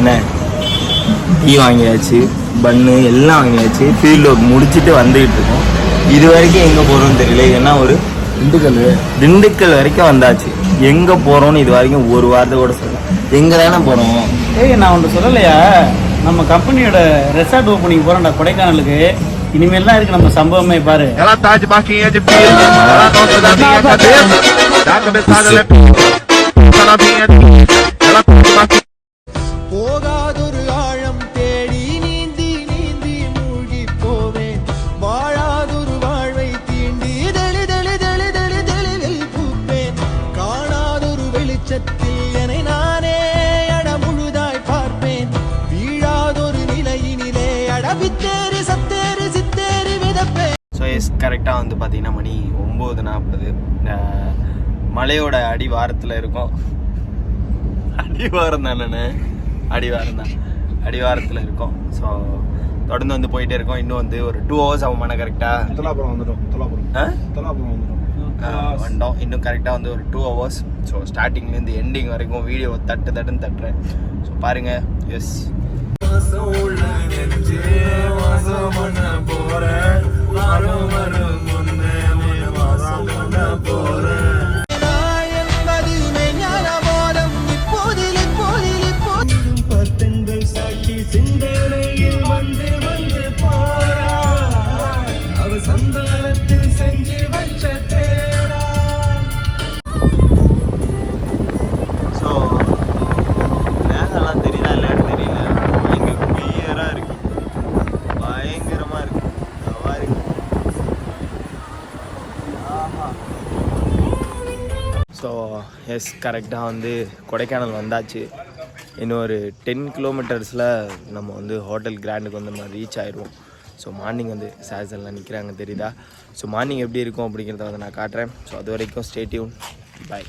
என்ன டீ வாங்கியாச்சு, பன்னு எல்லாம் வாங்கியாச்சு. ஃபீல்டு ஒர்க் முடிச்சுட்டு வந்துக்கிட்டு இருக்கோம். இது வரைக்கும் எங்கே போகிறோம்னு தெரியல. ஏன்னா ஒரு திண்டுக்கல் வரைக்கும் வந்தாச்சு. எங்கே போகிறோன்னு இது வரைக்கும் ஒரு வார்த்தை கூட சொல்லலாம். எங்கே தானே போகிறோம்? நான் ஒன்று சொல்லலையா, நம்ம கம்பெனியோட ரெசார்ட் ஓப்பனிங் போகிறோம்டா கொடைக்கானலுக்கு. இனிமேல் தான் இருக்கு நம்ம சம்பவமே பாரு. போகாதொரு ஆழம் தேடி நீந்தி நீந்தி மூழ்கி போவேன். வாழாதொரு வாழ்வை தீண்டி தெளி தெளி தெளி தெளி தெளிவில் பூப்பேன். காணாதொரு வெளிச்சத்தில் என்னை நானே அட முழுதாய் பார்ப்பேன். வீழாதொரு நிலையினிலே அடவித்தேறி சத்தேறி சித்தேறி விதப்பேன். ஸோ கரெக்டாக வந்து பார்த்தீங்கன்னா மணி 9:40. மலையோட அடிவாரத்தில் இருக்கோம். அடிவாரம் தானே? அடிவாரத்தில் இருக்கோம். ஸோ தொடர்ந்து வந்து போயிட்டே இருக்கோம். இன்னும் வந்து ஒரு 2 hours ஆகுமான கரெக்டாக வந்தோம். இன்னும் கரெக்டாக வந்து ஒரு 2 hours. ஸோ ஸ்டார்டிங்லேருந்து எண்டிங் வரைக்கும் வீடியோ தட்டுன்னு தட்டுறேன். ஸோ பாருங்கள். எஸ் ஸோ கரெக்டாக வந்து கொடைக்கானல் வந்தாச்சு. இன்னும் ஒரு 10 kilometers நம்ம வந்து ஹோட்டல் கிராண்டுக்கு வந்து நம்ம ரீச் ஆயிடுவோம். ஸோ மார்னிங் வந்து சார்ஸ் எல்லாம் நிற்கிறாங்க தெரியுதா? ஸோ மார்னிங் எப்படி இருக்கும் அப்படிங்கிறத வந்து நான் காட்டுறேன். ஸோ அது வரைக்கும் ஸ்டே டியூன். பாய்.